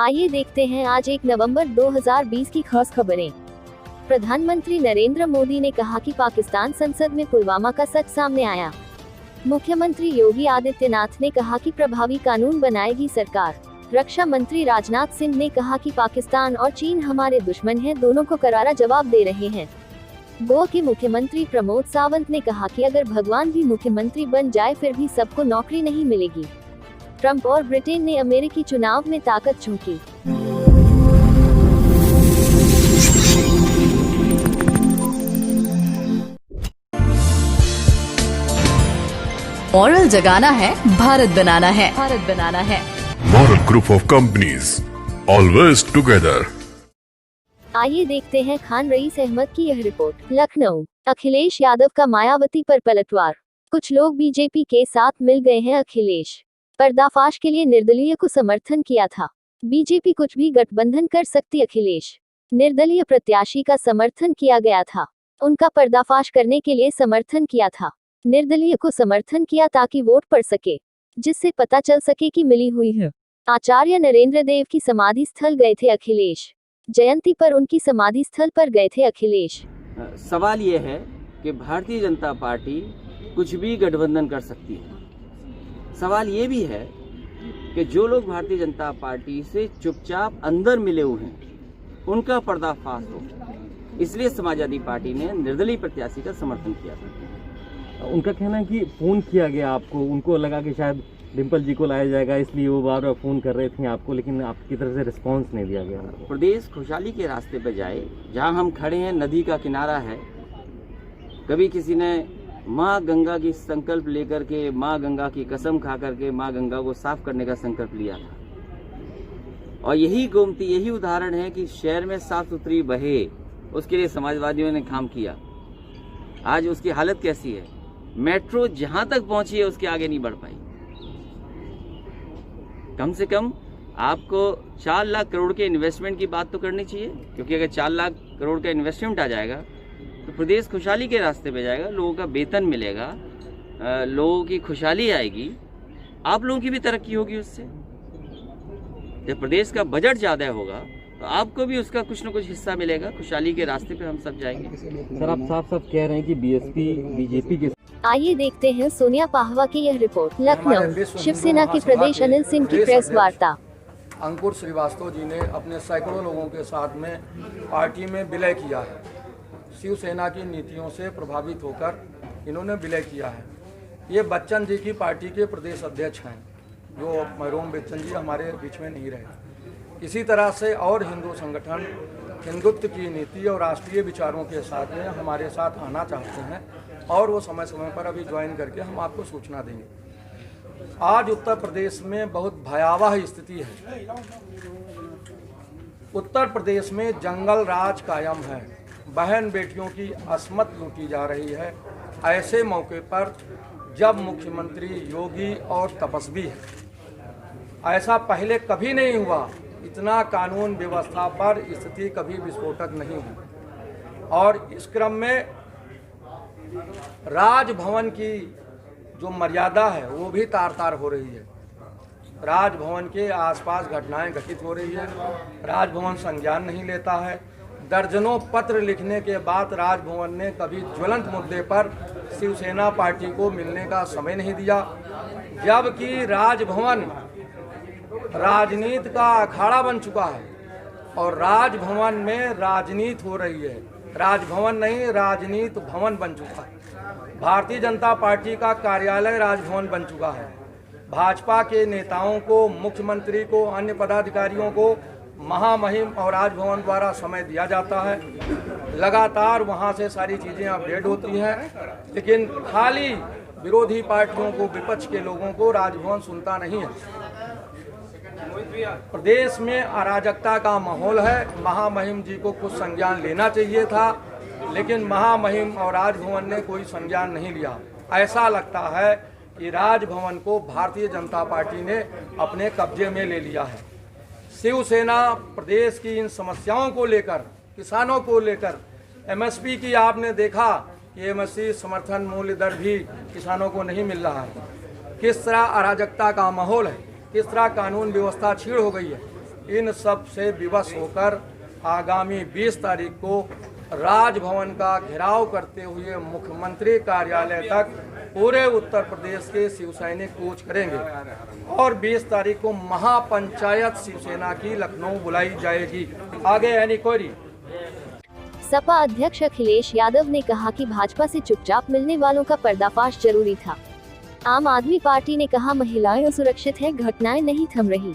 आइए देखते हैं आज 1 नवंबर 2020 की खास खबरें। प्रधानमंत्री नरेंद्र मोदी ने कहा कि पाकिस्तान संसद में पुलवामा का सच सामने आया। मुख्यमंत्री योगी आदित्यनाथ ने कहा कि प्रभावी कानून बनाएगी सरकार। रक्षा मंत्री राजनाथ सिंह ने कहा कि पाकिस्तान और चीन हमारे दुश्मन हैं, दोनों को करारा जवाब दे रहे हैं। गोवा के मुख्यमंत्री प्रमोद सावंत ने कहा कि अगर भगवान भी मुख्यमंत्री बन जाए फिर भी सबको नौकरी नहीं मिलेगी। ट्रंप और ब्रिटेन ने अमेरिकी चुनाव में ताकत झोंकी। मॉरल जगाना है, भारत बनाना है, भारत बनाना है। Moral group of companies, always together. आइए देखते हैं खान रईस अहमद की यह रिपोर्ट। लखनऊ, अखिलेश यादव का मायावती पर पलटवार। कुछ लोग बीजेपी के साथ मिल गए हैं। अखिलेश पर्दाफाश के लिए निर्दलीय को समर्थन किया था। बीजेपी कुछ भी गठबंधन कर सकती। अखिलेश निर्दलीय प्रत्याशी का समर्थन किया गया था, उनका पर्दाफाश करने के लिए समर्थन किया था। निर्दलीय को समर्थन किया ताकि वोट पड़ सके, जिससे पता चल सके कि मिली हुई है। आचार्य नरेंद्र देव की समाधि स्थल गए थे अखिलेश। जयंती पर उनकी समाधि स्थल पर गए थे अखिलेश। सवाल ये है कि भारतीय जनता पार्टी कुछ भी गठबंधन कर सकती है। सवाल ये भी है कि जो लोग भारतीय जनता पार्टी से चुपचाप अंदर मिले हुए हैं उनका पर्दाफाश हो, इसलिए समाजवादी पार्टी ने निर्दलीय प्रत्याशी का समर्थन किया था। उनका कहना है कि फोन किया गया आपको, उनको लगा कि शायद डिम्पल जी को लाया जाएगा, इसलिए वो बार बार फोन कर रहे थे आपको, लेकिन आपकी तरफ से रिस्पांस नहीं दिया गया। प्रदेश खुशहाली के रास्ते पर जाए। जहां हम खड़े हैं नदी का किनारा है। कभी किसी ने माँ गंगा की संकल्प लेकर के, माँ गंगा की कसम खा करके माँ गंगा को साफ करने का संकल्प लिया था। और यही गोमती, यही उदाहरण है कि शहर में साफ सुथरी बहे, उसके लिए समाजवादियों ने काम किया। आज उसकी हालत कैसी है? मेट्रो जहां तक पहुंची है उसके आगे नहीं बढ़ पाई। कम से कम आपको 4 लाख करोड़ के इन्वेस्टमेंट की बात तो करनी चाहिए, क्योंकि अगर 4 लाख करोड़ का इन्वेस्टमेंट आ जाएगा तो प्रदेश खुशहाली के रास्ते पे जाएगा, लोगों का वेतन मिलेगा, लोगों की खुशहाली आएगी, आप लोगों की भी तरक्की होगी उससे। जब प्रदेश का बजट ज़्यादा होगा तो आपको भी उसका कुछ न कुछ हिस्सा मिलेगा। खुशहाली के रास्ते पे हम सब जाएंगे। सर, आप साफ साफ कह रहे हैं कि बीजेपी के। आइए देखते हैं सोनिया पाहवा की यह रिपोर्ट। लखनऊ, शिवसेना के प्रदेश अनिल सिंह की प्रेस वार्ता। अंकुर श्रीवास्तव जी ने अपने सैकड़ों लोगों के साथ में पार्टी में विलय किया है। शिवसेना की नीतियों से प्रभावित होकर इन्होंने विलय किया है। ये बच्चन जी की पार्टी के प्रदेश अध्यक्ष हैं, जो महरूम बच्चन जी हमारे बीच में नहीं रहे। इसी तरह से और हिंदू संगठन हिंदुत्व की नीति और राष्ट्रीय विचारों के साथ में हमारे साथ आना चाहते हैं, और वो समय समय पर अभी ज्वाइन करके हम आपको सूचना देंगे। आज उत्तर प्रदेश में बहुत भयावह स्थिति है। उत्तर प्रदेश में जंगल राज कायम है, बहन बेटियों की अस्मत लूटी जा रही है। ऐसे मौके पर जब मुख्यमंत्री योगी और तपस्वी है, ऐसा पहले कभी नहीं हुआ। इतना कानून व्यवस्था पर स्थिति कभी विस्फोटक नहीं हुई। और इस क्रम में राजभवन की जो मर्यादा है वो भी तार तार हो रही है। राजभवन के आसपास घटनाएं घटित हो रही है। राजभवन संज्ञान नहीं लेता है। दर्जनों पत्र लिखने के बाद राजभवन ने कभी ज्वलंत मुद्दे पर शिवसेना पार्टी को मिलने का समय नहीं दिया, जबकि राजभवन राजनीति का अखाड़ा बन चुका है और राजभवन में राजनीति हो रही है। राजभवन नहीं, राजनीति भवन बन चुका है। भारतीय जनता पार्टी का कार्यालय राजभवन बन चुका है। भाजपा के नेताओं को, मुख्यमंत्री को, अन्य पदाधिकारियों को महामहिम और राजभवन द्वारा समय दिया जाता है। लगातार वहां से सारी चीज़ें अपडेट होती हैं, लेकिन खाली विरोधी पार्टियों को, विपक्ष के लोगों को राजभवन सुनता नहीं है। प्रदेश में अराजकता का माहौल है। महामहिम जी को कुछ संज्ञान लेना चाहिए था, लेकिन महामहिम और राजभवन ने कोई संज्ञान नहीं लिया। ऐसा लगता है कि राजभवन को भारतीय जनता पार्टी ने अपने कब्जे में ले लिया है। शिवसेना प्रदेश की इन समस्याओं को लेकर, किसानों को लेकर, एमएसपी की आपने देखा कि एमएसपी समर्थन मूल्य दर भी किसानों को नहीं मिल रहा है। किस तरह अराजकता का माहौल है, किस तरह कानून व्यवस्था छीड़ हो गई है। इन सब से विवश होकर आगामी 20 तारीख को राजभवन का घेराव करते हुए मुख्यमंत्री कार्यालय तक पूरे उत्तर प्रदेश के शिवसैनिक कूच करेंगे और 20 तारीख को महापंचायत शिवसेना की लखनऊ बुलाई जाएगी। आगे एनी क्वेरी। सपा अध्यक्ष अखिलेश यादव ने कहा कि भाजपा से चुपचाप मिलने वालों का पर्दाफाश जरूरी था। आम आदमी पार्टी ने कहा महिलाएं असुरक्षित है, घटनाएं नहीं थम रही।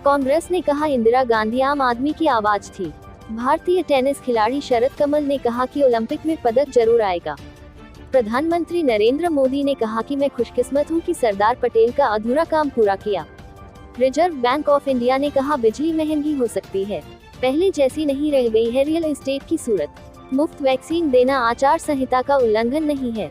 कांग्रेस ने कहा इंदिरा गांधी आम आदमी की आवाज थी। भारतीय टेनिस खिलाड़ी शरद कमल ने कहा कि ओलंपिक में पदक जरूर आएगा। प्रधानमंत्री नरेंद्र मोदी ने कहा कि मैं खुशकिस्मत हूं कि सरदार पटेल का अधूरा काम पूरा किया। रिजर्व बैंक ऑफ इंडिया ने कहा बिजली महंगी हो सकती है, पहले जैसी नहीं रह गई है रियल एस्टेट की सूरत। मुफ्त वैक्सीन देना आचार संहिता का उल्लंघन नहीं है।